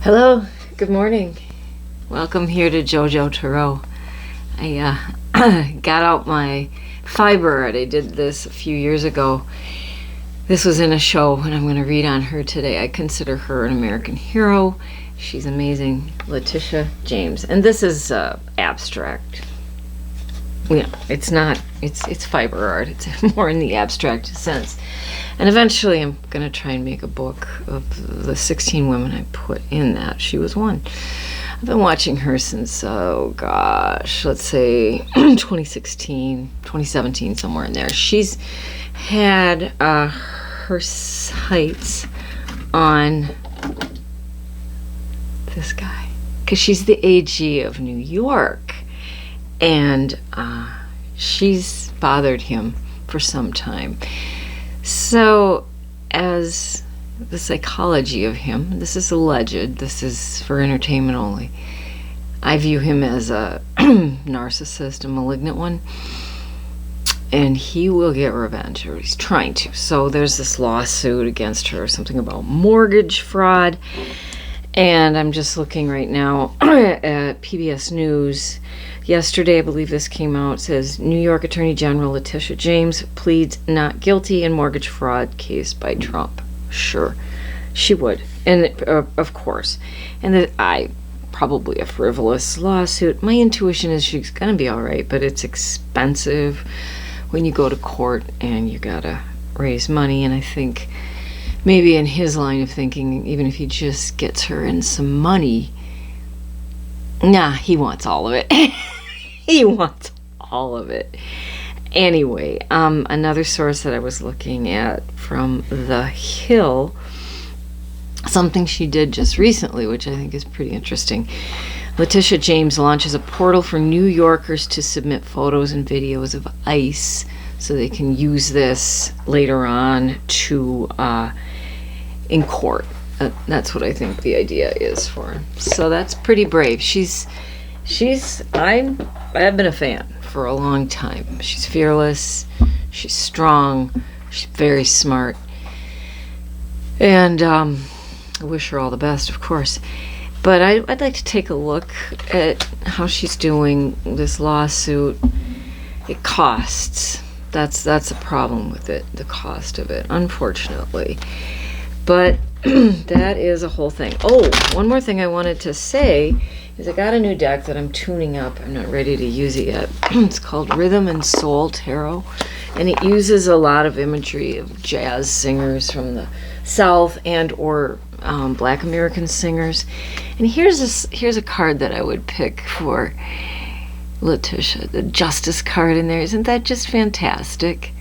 Hello, good morning. Welcome here to Jojo Tarot. I got out my fiber art. I did this a few years ago. This was in a show, and I'm going to read on her today. I consider her an American hero. She's amazing. Letitia James. And this is abstract. Yeah, it's fiber art. It's more in the abstract sense. And eventually I'm going to try and make a book of the 16 women I put in that. She was one. I've been watching her since, let's say 2016, 2017, somewhere in there. She's had her sights on this guy because she's the AG of New York. And she's bothered him for some time. So, as the psychology of him, this is alleged, this is for entertainment only. I view him as a narcissist, a malignant one, and he will get revenge, or he's trying to. So there's this lawsuit against her, something about mortgage fraud, and I'm just looking right now at PBS News. Yesterday, I believe this came out, says New York Attorney General Letitia James pleads not guilty in mortgage fraud case by Trump. Sure, she would, and of course. And probably a frivolous lawsuit. My intuition is she's gonna be all right, but it's expensive when you go to court and you gotta raise money. And I think maybe in his line of thinking, even if he just gets her in some money, he wants all of it. He wants all of it. Anyway, another source that I was looking at from The Hill, something she did just recently, which I think is pretty interesting. Letitia James launches a portal for New Yorkers to submit photos and videos of ICE so they can use this later on to in court. That's what I think the idea is for him. So that's pretty brave. I've been a fan for a long time. She's fearless, she's strong, she's very smart, and I wish her all the best, of course. But I'd like to take a look at how she's doing this lawsuit. It costs. That's a problem with it, the cost of it, unfortunately. But that is a whole thing. Oh, one more thing I wanted to say is I got a new deck that I'm tuning up. I'm not ready to use it yet. It's called Rhythm and Soul Tarot, and it uses a lot of imagery of jazz singers from the South and or Black American singers. And here's a card that I would pick for Letitia, the Justice card in there. Isn't that just fantastic?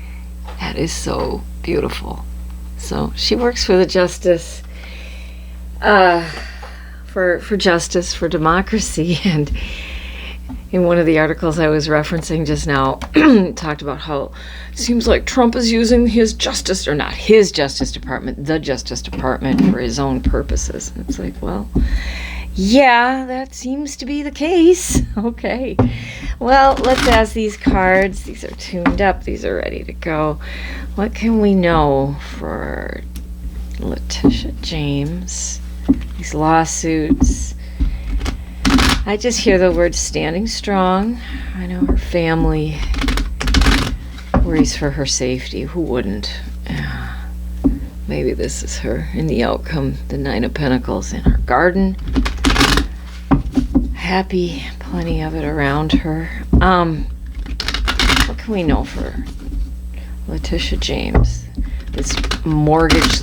That is so beautiful. So she works for the justice, for justice, for democracy. And in one of the articles I was referencing just now, talked about how it seems like Trump is using his justice, or not his Justice Department, the Justice Department, for his own purposes. And it's like, well, yeah, that seems to be the case. Okay. Well, let's ask these cards. These are tuned up. These are ready to go. What can we know for Letitia James? These lawsuits. I just hear the word standing strong. I know her family worries for her safety. Who wouldn't? Maybe this is her in the outcome. The Nine of Pentacles in her garden. Happy, plenty of it around her. What can we know for Letitia James? This mortgage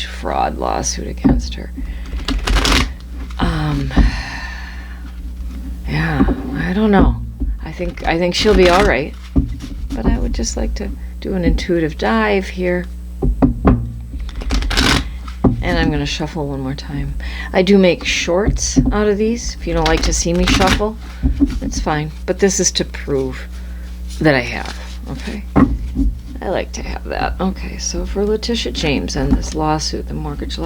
fraud lawsuit against her. Yeah, I don't know. I think she'll be all right. But I would just like to do an intuitive dive here. And I'm going to shuffle one more time. I do make shorts out of these. If you don't like to see me shuffle, it's fine. But this is to prove that I have, okay? I like to have that. Okay, so for Letitia James and this lawsuit, the mortgage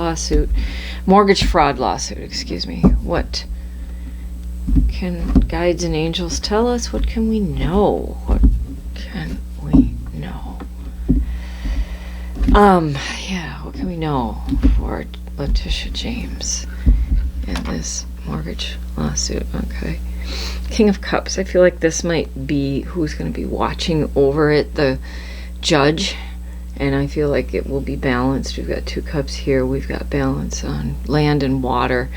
fraud lawsuit, excuse me, what can guides and angels tell us? What can we know? What can we know? Yeah, what can we know for Letitia James in this mortgage lawsuit. Okay. King of Cups. I feel like this might be who's going to be watching over it, the judge. And I feel like it will be balanced. We've got 2 cups here. We've got balance on land and water.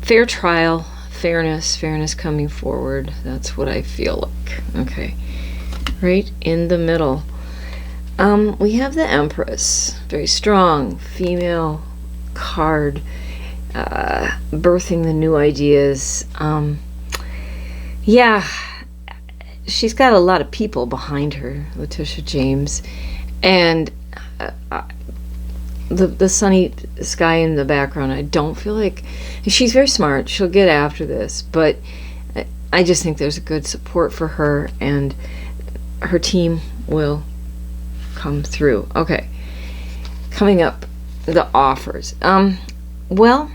Fair trial, fairness coming forward. That's what I feel like. Okay. Right in the middle. We have the Empress. Very strong female card. Birthing the new ideas. Yeah. She's got a lot of people behind her, Letitia James. And the sunny sky in the background, I don't feel like she's very smart. She'll get after this, but I just think there's a good support for her, and her team will come through. Okay, coming up, the offers. Well,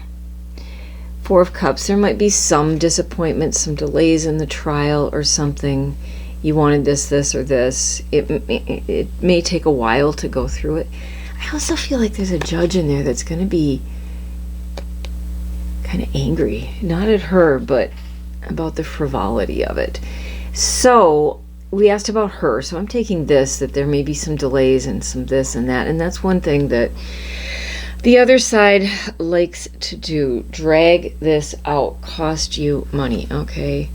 4 of Cups. There might be some disappointment, some delays in the trial or something. You wanted this, or this. It may take a while to go through it. I also feel like there's a judge in there that's going to be kind of angry. Not at her, but about the frivolity of it. So we asked about her. So I'm taking this, that there may be some delays and some this and that. And that's one thing that the other side likes to do. Drag this out. Cost you money. Okay.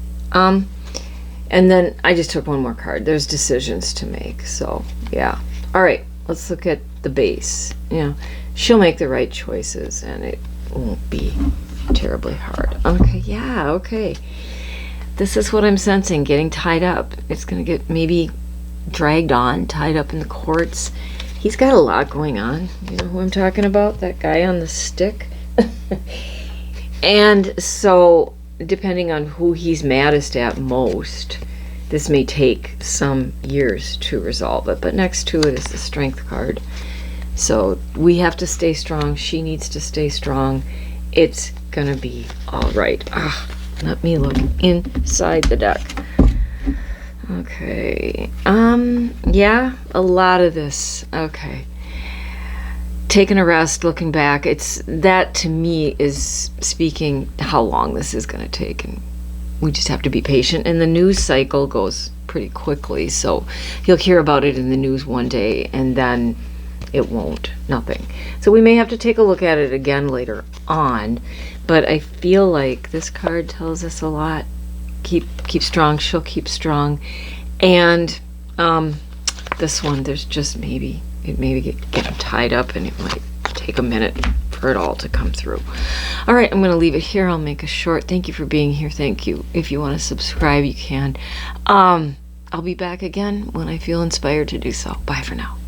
And then I just took one more card. There's decisions to make. So, yeah. All right. Let's look at the base. She'll make the right choices, and it won't be terribly hard. Okay. Yeah. Okay. This is what I'm sensing. Getting tied up. It's going to get maybe dragged on, tied up in the courts. He's got a lot going on. You know who I'm talking about? That guy on the stick. And so, depending on who he's maddest at most, this may take some years to resolve it. But next to it is the Strength card. So we have to stay strong. She needs to stay strong. It's gonna be all right. Let me look inside the deck. Okay. Yeah, a lot of this. Okay. Taking a rest, looking back, that to me is speaking how long this is going to take, and we just have to be patient. And the news cycle goes pretty quickly, so you'll hear about it in the news one day, and then it won't. Nothing. So we may have to take a look at it again later on, but I feel like this card tells us a lot. Keep strong. She'll keep strong, and this one, there's just maybe. It may get him tied up, and it might take a minute for it all to come through. All right, I'm going to leave it here. I'll make a short. Thank you for being here. Thank you. If you want to subscribe, you can. I'll be back again when I feel inspired to do so. Bye for now.